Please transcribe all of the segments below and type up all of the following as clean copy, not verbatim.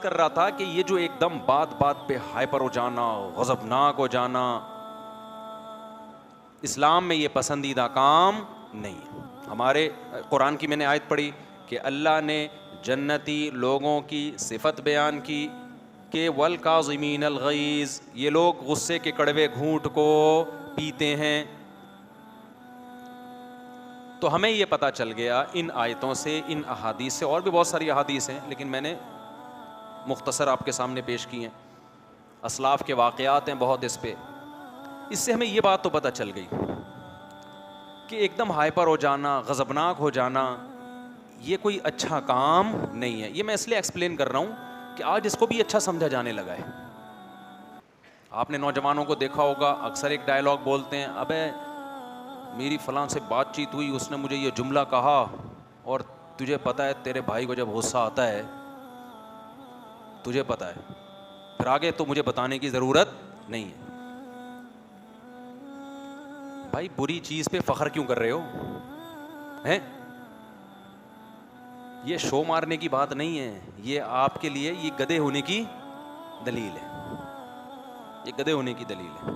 کر رہا تھا کہ یہ جو ایک دم بات بات پہ ہائپر ہو جانا، غضبناک ہو جانا، اسلام میں یہ پسندیدہ کام نہیں ہے. ہمارے قرآن کی میں نے آیت پڑھی کہ اللہ نے جنتی لوگوں کی صفت بیان کی کہ والکاظمین الغیظ، یہ لوگ غصے کے کڑوے گھونٹ کو پیتے ہیں. تو ہمیں یہ پتہ چل گیا ان آیتوں سے، ان احادیث سے، اور بھی بہت ساری احادیث ہیں لیکن میں نے مختصر آپ کے سامنے پیش کی ہیں، اسلاف کے واقعات ہیں بہت اس پہ. اس سے ہمیں یہ بات تو پتہ چل گئی کہ ایک دم ہائپر ہو جانا، غضبناک ہو جانا، یہ کوئی اچھا کام نہیں ہے. یہ میں اس لیے ایکسپلین کر رہا ہوں کہ آج اس کو بھی اچھا سمجھا جانے لگا ہے. آپ نے نوجوانوں کو دیکھا ہوگا، اکثر ایک ڈائلاگ بولتے ہیں، ابے میری فلاں سے بات چیت ہوئی، اس نے مجھے یہ جملہ کہا، اور تجھے پتہ ہے تیرے بھائی کو جب غصہ آتا ہے، تجھے پتہ ہے، پھر آگے تو مجھے بتانے کی ضرورت نہیں ہے. بھائی بری چیز پہ فخر کیوں کر رہے ہو ہیں؟ یہ شو مارنے کی بات نہیں ہے، یہ آپ کے لیے یہ گدھے ہونے کی دلیل ہے. یہ گدھے ہونے کی دلیل ہے،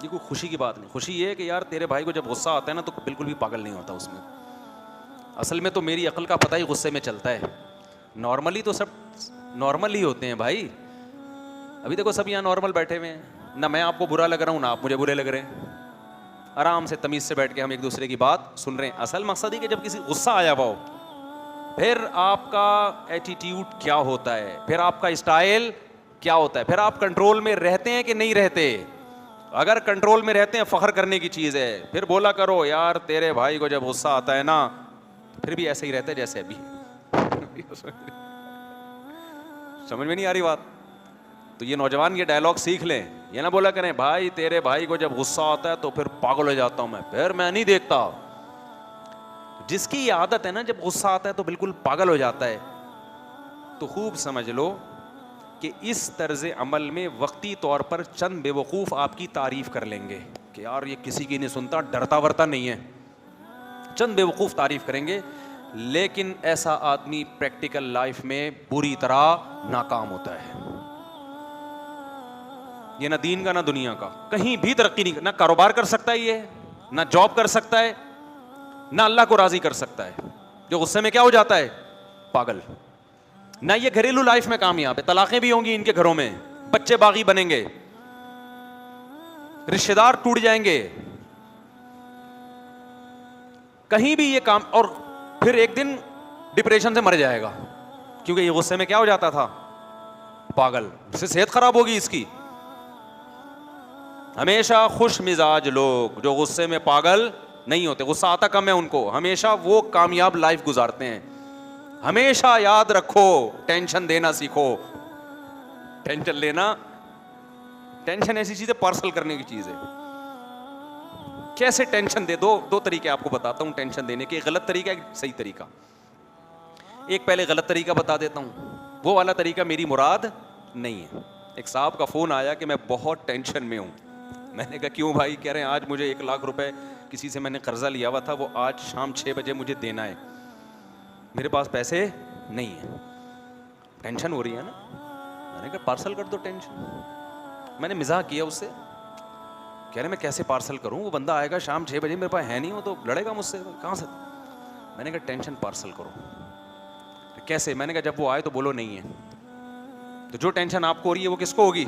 یہ کوئی خوشی کی بات نہیں. خوشی یہ ہے کہ یار تیرے بھائی کو جب غصہ آتا ہے نا تو بالکل بھی پاگل نہیں ہوتا اس میں. اصل میں تو میری عقل کا پتہ ہی غصے میں چلتا ہے. نارملی تو سب نارمل ہی ہوتے ہیں بھائی. ابھی دیکھو سب یہاں نارمل بیٹھے ہوئے ہیں، نہ میں آپ کو برا لگ رہا ہوں نہ آپ مجھے برے لگ رہے ہیں. آرام سے تمیز سے بیٹھ کے ہم ایک دوسرے کی بات سن رہے ہیں. اصل مقصد ہی کہ جب کسی غصہ آیا ہوا ہو، پھر آپ کا ایٹیٹیوڈ کیا ہوتا ہے، پھر آپ کا اسٹائل کیا ہوتا ہے، پھر آپ کنٹرول میں رہتے ہیں کہ نہیں رہتے. اگر کنٹرول میں رہتے ہیں فخر کرنے کی چیز ہے. پھر بولا کرو یار تیرے بھائی کو جب غصہ آتا ہے نا، پھر بھی ایسے ہی رہتے جیسے ابھی. سمجھ میں نہیں آ رہی بات؟ تو یہ نوجوان یہ ڈائلاگ سیکھ لیں. یہ نہ بولا کریں بھائی تیرے بھائی کو جب غصہ آتا ہے تو پھر پاگل ہو جاتا ہوں میں، پھر میں نہیں دیکھتا. جس کی یہ عادت ہے نا جب غصہ آتا ہے تو بالکل پاگل ہو جاتا ہے، تو خوب سمجھ لو کہ اس طرز عمل میں وقتی طور پر چند بے وقوف آپ کی تعریف کر لیں گے کہ یار یہ کسی کی نہیں سنتا، ڈرتا ورتا نہیں ہے. چند بے وقوف تعریف کریں گے، لیکن ایسا آدمی پریکٹیکل لائف میں بری طرح ناکام ہوتا ہے. یہ نہ دین کا نہ دنیا کا، کہیں بھی ترقی نہیں، نہ کاروبار کر سکتا ہے، یہ نہ جاب کر سکتا ہے، نہ اللہ کو راضی کر سکتا ہے. جو غصے میں کیا ہو جاتا ہے؟ پاگل. نہ یہ گھریلو لائف میں کامیاب ہے، طلاقیں بھی ہوں گی ان کے گھروں میں، بچے باغی بنیں گے، رشتہ دار ٹوٹ جائیں گے، کہیں بھی یہ کام. اور پھر ایک دن ڈپریشن سے مر جائے گا کیونکہ یہ غصے میں کیا ہو جاتا تھا؟ پاگل. اس سے صحت خراب ہوگی اس کی. ہمیشہ خوش مزاج لوگ جو غصے میں پاگل نہیں ہوتے، غصہ آتا کم ہے ان کو، ہمیشہ وہ کامیاب لائف گزارتے ہیں. ہمیشہ یاد رکھو ٹینشن دینا سیکھو. ٹینشن لینا، ٹینشن ایسی چیز ہے پارسل کرنے کی چیز ہے. کیسے ٹینشن دے؟ دو طریقے آپ کو بتاتا ہوں ٹینشن دینے کے. ایک غلط طریقہ، ایک صحیح طریقہ. ایک پہلے غلط طریقہ بتا دیتا ہوں، وہ والا طریقہ میری مراد نہیں ہے. ایک صاحب کا فون آیا کہ میں بہت ٹینشن میں ہوں. میں نے کہا کیوں بھائی؟ کہہ رہے ہیں آج مجھے 1,00,000 روپے کسی سے میں نے قرضہ لیا ہوا تھا، وہ آج شام 6 بجے مجھے دینا ہے، میرے پاس پیسے نہیں ہیں. ٹینشن ہو رہی ہے نا. میں نے کہا پارسل کر دو ٹینشن. میں نے مزاح کیا اس سے، کہہ رہے میں کیسے پارسل کروں، وہ بندہ آئے گا شام 6 بجے، میرے پاس ہے نہیں، وہ تو لڑے گا مجھ سے، کہاں سے؟ میں نے کہا ٹینشن پارسل کرو. کیسے؟ میں نے کہا جب وہ آئے تو بولو نہیں ہے. تو جو ٹینشن آپ کو ہو رہی ہے وہ کس کو ہوگی؟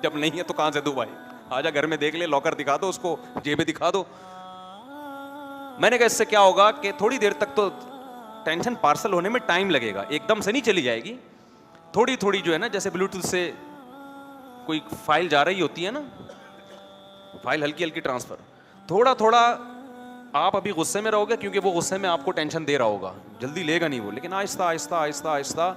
جب نہیں ہے تو کہاں سے دوں بھائی؟ آجا گھر میں دیکھ لے، لاکر دکھا دو اس کو، جیبیں دکھا دو. میں نے کہا اس سے کیا ہوگا کہ تھوڑی دیر تک تو ٹینشن پارسل ہونے میں ٹائم لگے گا، ایک دم سے نہیں چلی جائے گی. تھوڑی تھوڑی جو ہے نا، جیسے بلوٹوتھ سے کوئی فائل جا رہی ہوتی ہے نا، فائل ہلکی ہلکی ٹرانسفر، تھوڑا تھوڑا. آپ ابھی غصے میں رہو گے کیونکہ وہ غصے میں آپ کو ٹینشن دے رہا ہوگا، جلدی لے گا نہیں وہ، لیکن آہستہ آہستہ آہستہ آہستہ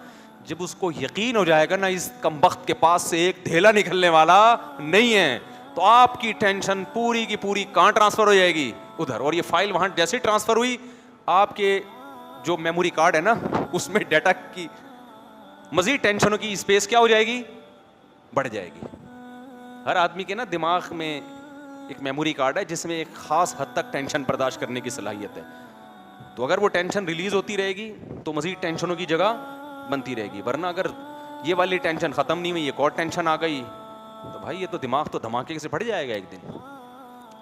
جب اس کو یقین ہو جائے گا نا اس کمبخت کے پاس سے ایک ڈھیلا نکلنے والا نہیں ہے، تو آپ کی ٹینشن پوری کی پوری کہاں ٹرانسفر ہو جائے گی؟ ادھر. اور یہ فائل وہاں جیسے ٹرانسفر ہوئی، آپ کے جو میموری کارڈ ہے نا اس میں ڈیٹا کی مزید ٹینشنوں کی اسپیس کیا ہو جائے گی؟ بڑھ جائے گی. ہر آدمی کے نا دماغ میں ایک میموری کارڈ ہے جس میں ایک خاص حد تک ٹینشن برداشت کرنے کی صلاحیت ہے. تو اگر وہ ٹینشن ریلیز ہوتی رہے گی تو مزید ٹینشنوں کی جگہ بنتی رہے گی. ورنہ اگر یہ والی ٹینشن ختم نہیں ہوئی, ایک اور ٹینشن آ گئی, تو بھائی یہ تو دماغ تو دھماکے سے پھٹ جائے گا ایک دن.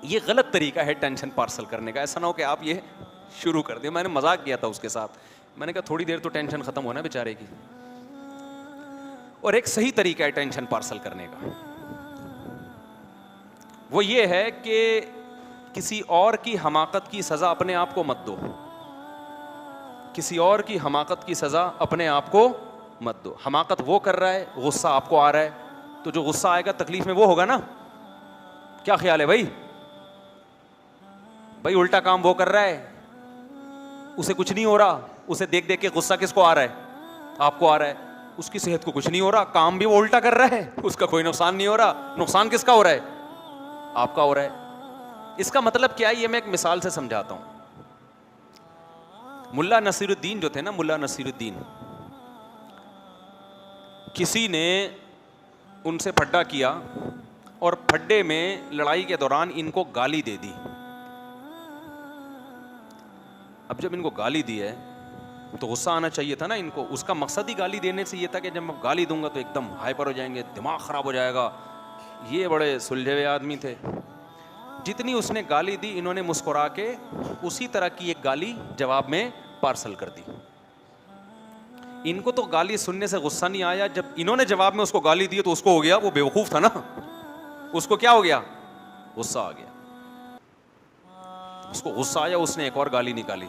یہ غلط طریقہ ہے ٹینشن پارسل کرنے کا. ایسا نہ ہو کہ آپ یہ شروع کر دیں. میں نے مذاق کیا تھا اس کے ساتھ, میں نے کہا تھوڑی دیر تو ٹینشن ختم ہونا بیچارے کی. اور ایک صحیح طریقہ ہے ٹینشن پارسل کرنے کا, وہ یہ ہے کہ کسی اور کی حماقت کی سزا اپنے آپ کو مت دو. کسی اور کی حماقت کی سزا اپنے آپ کو مت دو. حماقت وہ کر رہا ہے, غصہ آپ کو آ رہا ہے, تو جو غصہ آئے گا تکلیف میں وہ ہوگا نا. کیا خیال ہے بھائی؟ بھائی الٹا کام وہ کر رہا ہے, اسے کچھ نہیں ہو رہا, اسے دیکھ دیکھ کے غصہ کس کو آ رہا ہے؟ آپ کو آ رہا ہے. اس کی صحت کو کچھ نہیں ہو رہا, کام بھی وہ الٹا کر رہا ہے, اس کا کوئی نقصان نہیں ہو رہا. نقصان کس کا ہو رہا ہے؟ آپ کا ہو رہا ہے. اس کا مطلب کیا ہے, یہ میں ایک مثال سے سمجھاتا ہوں. ملا نصیر الدین جو تھے نا, ملا نصیر الدین, کسی نے ان سے پھڈا کیا اور پھڈے میں لڑائی کے دوران ان کو گالی دے دی. اب جب ان کو گالی دی ہے تو غصہ آنا چاہیے تھا نا ان کو. اس کا مقصد ہی گالی دینے سے یہ تھا کہ جب میں گالی دوں گا تو ایک دم ہائپر ہو جائیں گے, دماغ خراب ہو جائے گا. یہ بڑے سلجھے ہوئے آدمی تھے. جتنی اس نے گالی دی, انہوں نے مسکرا کے اسی طرح کی ایک گالی جواب میں پارسل کر دی. ان کو تو گالی سننے سے غصہ نہیں آیا, جب انہوں نے جواب میں اس کو گالی دی تو اس کو ہو گیا, وہ بیوقوف تھا نا, اس کو کیا ہو گیا؟ غصہ آ گیا. اس کو غصہ آیا, اس نے ایک اور گالی نکالی.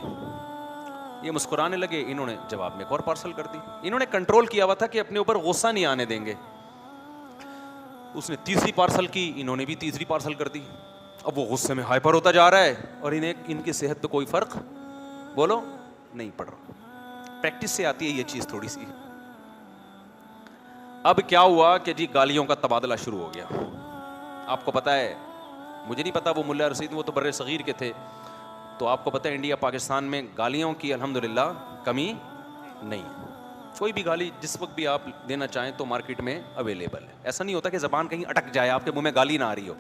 یہ مسکرانے لگے, انہوں نے جواب میں ایک اور پارسل کر دی. انہوں نے کنٹرول کیا ہوا تھا کہ اپنے اوپر غصہ نہیں آنے دیں گے. اس نے تیسری پارسل کی, انہوں نے بھی تیسری پارسل کر دی. اب وہ غصے میں ہائپر ہوتا جا رہا ہے اور ان کی صحت پہ کوئی فرق بولو نہیں پڑ رہا. پریکٹس سے آتی ہے یہ چیز تھوڑی سی. اب کیا ہوا کہ جی گالیوں کا تبادلہ شروع ہو گیا. آپ کو پتا ہے, مجھے نہیں پتا وہ ملا رشید وہ تو بر صغیر کے تھے, تو آپ کو پتا ہے انڈیا پاکستان میں گالیوں کی الحمدللہ کمی نہیں ہے. کوئی بھی گالی جس وقت بھی آپ دینا چاہیں تو مارکیٹ میں اویلیبل ہے. ایسا نہیں ہوتا کہ زبان کہیں اٹک جائے, آپ کے منہ میں گالی نہ آ رہی ہو.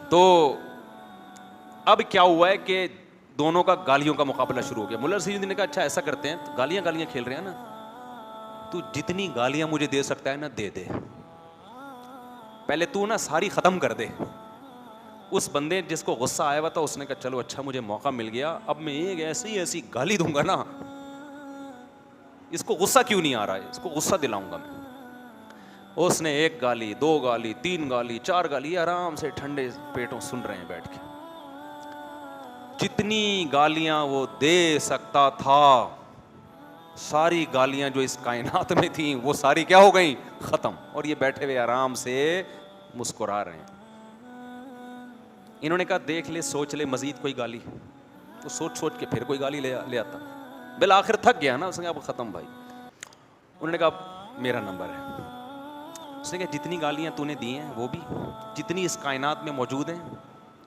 تو اب کیا ہوا ہے کہ دونوں کا گالیوں کا مقابلہ شروع ہو گیا. ملا رشید نے کہا اچھا ایسا کرتے ہیں, گالیاں کھیل رہے ہیں نا, تو جتنی گالیاں مجھے دے سکتا ہے نا دے دے, پہلے تو نا ساری ختم کر دے. اس بندے جس کو غصہ آیا ہوا تھا اس نے کہا چلو اچھا مجھے موقع مل گیا, اب میں ایک ایسی گالی دوں گا نا, اس کو غصہ کیوں نہیں آ رہا ہے, اس کو غصہ دلاؤں گا میں. اس نے ایک گالی, دو گالی, تین گالی, چار گالی, آرام سے ٹھنڈے پیٹوں سن رہے ہیں بیٹھ کے. جتنی گالیاں وہ دے سکتا تھا, ساری گالیاں جو اس کائنات میں تھیں وہ ساری کیا ہو گئیں؟ ختم. اور یہ بیٹھے ہوئے آرام سے مسکرا رہے ہیں. انہوں نے کہا دیکھ لے, سوچ لے مزید کوئی گالی. تو سوچ کے پھر کوئی گالی لے آتا. بالآخر تھک گیا نا, اس نے کہا اب ختم بھائی. انہوں نے کہا میرا نمبر ہے. اس نے کہا جتنی گالیاں تو نے دی ہیں وہ بھی, جتنی اس کائنات میں موجود ہیں,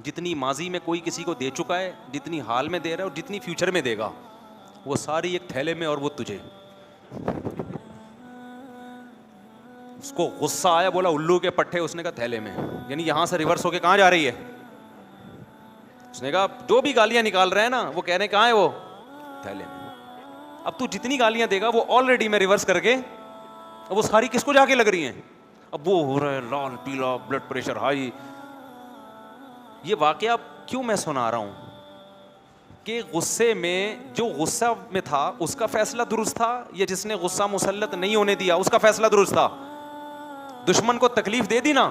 جتنی ماضی میں کوئی کسی کو دے چکا ہے, جتنی حال میں دے رہا ہے اور جتنی فیوچر میں دے گا, وہ ساری ایک تھیلے میں اور وہ تجھے. اس کو غصہ آیا, بولا الو کے پٹھے. اس نے کہا تھیلے میں, یعنی یہاں سے ریورس ہو کے کہاں جا رہی ہے؟ اس نے کہا جو بھی گالیاں نکال رہے ہیں نا وہ کہہ رہے ہیں کہاں ہے وہ؟ تھیلے میں. اب تو جتنی گالیاں دے گا وہ آلریڈی میں ریورس کر کے, اب وہ ساری کس کو جا کے لگ رہی ہیں؟ اب وہ ہو رہا ہے لال پیلا, بلڈ پریشر ہائی. یہ واقعہ کیوں میں سنا رہا ہوں کہ غصے میں, جو غصہ میں تھا اس کا فیصلہ درست تھا, یا جس نے غصہ مسلط نہیں ہونے دیا اس کا فیصلہ درست تھا؟ دشمن کو تکلیف دے دی نا,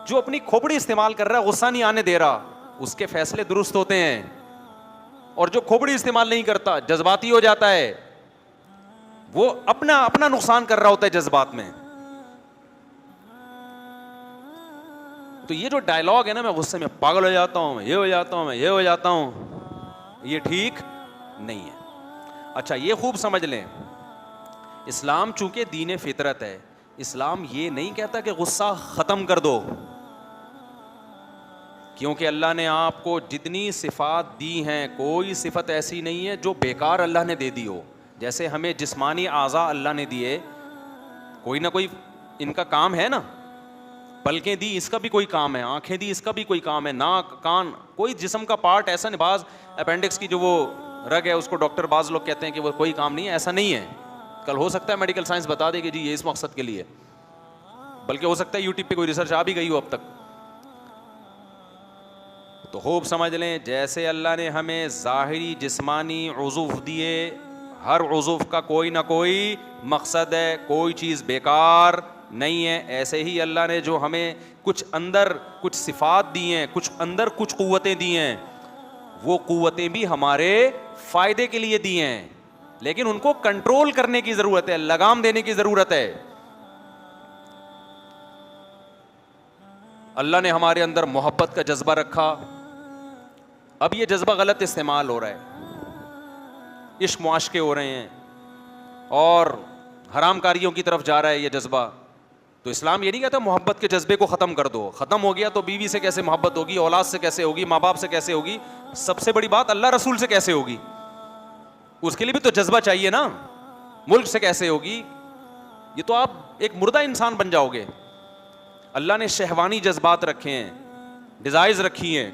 جو اپنی کھوپڑی استعمال کر رہا ہے, غصہ نہیں آنے دے رہا, اس کے فیصلے درست ہوتے ہیں. اور جو کھوپڑی استعمال نہیں کرتا, جذباتی ہو جاتا ہے, وہ اپنا نقصان کر رہا ہوتا ہے جذبات میں. تو یہ جو ڈائلاگ ہے نا, میں غصے میں پاگل ہو جاتا ہوں, میں یہ ہو جاتا ہوں, میں یہ ہو جاتا ہوں, یہ ٹھیک نہیں ہے. اچھا یہ خوب سمجھ لیں, اسلام چونکہ دین فطرت ہے, اسلام یہ نہیں کہتا کہ غصہ ختم کر دو, کیونکہ اللہ نے آپ کو جتنی صفات دی ہیں کوئی صفت ایسی نہیں ہے جو بیکار اللہ نے دے دی ہو. جیسے ہمیں جسمانی اعضاء اللہ نے دیے, کوئی نہ کوئی ان کا کام ہے نا, پلکیں دی اس کا بھی کوئی کام ہے, آنکھیں دی اس کا بھی کوئی کام ہے, ناک کان, کوئی جسم کا پارٹ ایسا نہیں. بعض اپینڈکس کی جو وہ رگ ہے اس کو ڈاکٹر بعض لوگ کہتے ہیں کہ وہ کوئی کام نہیں ہے, ایسا نہیں ہے. کل ہو سکتا ہے میڈیکل سائنس بتا دے کہ جی یہ اس مقصد کے لیے, بلکہ ہو سکتا ہے یوٹیوب پہ کوئی ریسرچ آ بھی گئی ہو اب تک. تو خوب سمجھ لیں, جیسے اللہ نے ہمیں ظاہری جسمانی عضو دیے, ہر عضو کا کوئی نہ کوئی مقصد ہے, کوئی چیز بیکار نہیں ہے, ایسے ہی اللہ نے جو ہمیں کچھ اندر کچھ صفات دی ہیں, کچھ اندر کچھ قوتیں دی ہیں, وہ قوتیں بھی ہمارے فائدے کے لیے دی ہیں, لیکن ان کو کنٹرول کرنے کی ضرورت ہے, لگام دینے کی ضرورت ہے. اللہ نے ہمارے اندر محبت کا جذبہ رکھا, اب یہ جذبہ غلط استعمال ہو رہا ہے, عشق معاشقے ہو رہے ہیں اور حرام کاریوں کی طرف جا رہا ہے یہ جذبہ. تو اسلام یہ نہیں کہتا محبت کے جذبے کو ختم کر دو, ختم ہو گیا تو بیوی سے کیسے محبت ہوگی, اولاد سے کیسے ہوگی, ماں باپ سے کیسے ہوگی, سب سے بڑی بات اللہ رسول سے کیسے ہوگی, اس کے لیے بھی تو جذبہ چاہیے نا, ملک سے کیسے ہوگی, یہ تو آپ ایک مردہ انسان بن جاؤ گے. اللہ نے شہوانی جذبات رکھے ہیں, ڈیزائرز رکھی ہیں,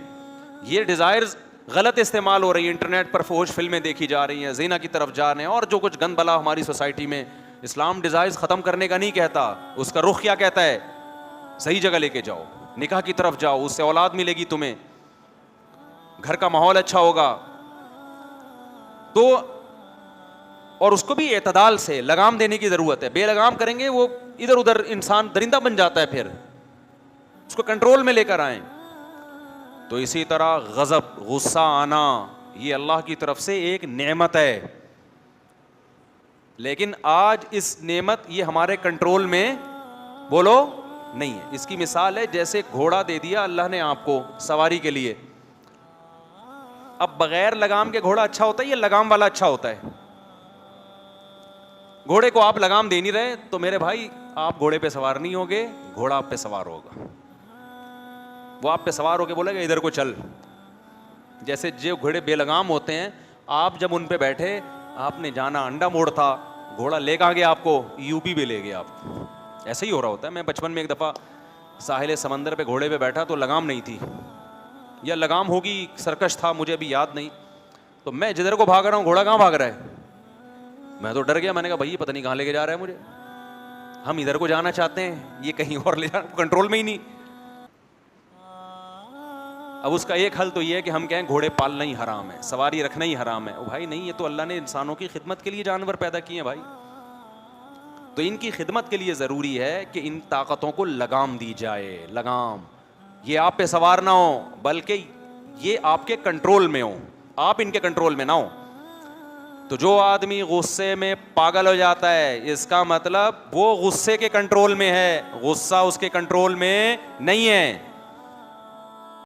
یہ ڈیزائرز غلط استعمال ہو رہی ہے, انٹرنیٹ پر فحش فلمیں دیکھی جا رہی ہیں, زنا کی طرف جا رہے ہیں اور جو کچھ گند بلا ہماری سوسائٹی میں. اسلام ڈیزائرز ختم کرنے کا نہیں کہتا, اس کا رخ کیا کہتا ہے, صحیح جگہ لے کے جاؤ, نکاح کی طرف جاؤ, اس سے اولاد ملے گی تمہیں, گھر کا ماحول اچھا ہوگا. تو اور اس کو بھی اعتدال سے لگام دینے کی ضرورت ہے, بے لگام کریں گے وہ ادھر ادھر انسان درندہ بن جاتا ہے, پھر اس کو کنٹرول میں لے کر آئیں. تو اسی طرح غضب غصہ آنا یہ اللہ کی طرف سے ایک نعمت ہے, لیکن آج اس نعمت یہ ہمارے کنٹرول میں بولو نہیں ہے. اس کی مثال ہے جیسے گھوڑا دے دیا اللہ نے آپ کو سواری کے لیے, اب بغیر لگام کے گھوڑا اچھا ہوتا ہے یا لگام والا اچھا ہوتا ہے؟ گھوڑے کو آپ لگام دے نہیں رہے تو میرے بھائی آپ گھوڑے پہ سوار نہیں ہوگے, گھوڑا آپ پہ سوار ہوگا, وہ آپ پہ سوار ہو کے بولے گا ادھر کو چل. جیسے جو گھوڑے بے لگام ہوتے ہیں, آپ جب ان پہ بیٹھے, آپ نے جانا انڈا موڑ تھا, گھوڑا لے کے گیا آپ کو یو پی بھی لے گیا آپ کو. ایسے ہی ہو رہا ہوتا ہے. میں بچپن میں ایک دفعہ ساحل سمندر پہ گھوڑے پہ بیٹھا تو لگام نہیں تھی, یا لگام ہوگی سرکش تھا مجھے ابھی یاد نہیں, تو میں جدھر کو بھاگ رہا ہوں گھوڑا کہاں بھاگ رہا ہے, میں تو ڈر گیا. میں نے کہا بھائی پتہ نہیں کہاں لے کے جا رہا ہے مجھے, ہم ادھر کو جانا چاہتے ہیں یہ کہیں اور لے جانا, کنٹرول میں ہی نہیں. اب اس کا ایک حل تو یہ ہے کہ ہم کہیں گھوڑے پالنا ہی حرام ہے, سواری رکھنا ہی حرام ہے. بھائی نہیں, یہ تو اللہ نے انسانوں کی خدمت کے لیے جانور پیدا کیے ہیں بھائی, تو ان کی خدمت کے لیے ضروری ہے کہ ان طاقتوں کو لگام دی جائے. لگام یہ آپ پہ سوار نہ ہو بلکہ یہ آپ کے کنٹرول میں ہو, آپ ان کے کنٹرول میں نہ ہو. تو جو آدمی غصے میں پاگل ہو جاتا ہے اس کا مطلب وہ غصے کے کنٹرول میں ہے, غصہ اس کے کنٹرول میں نہیں ہے.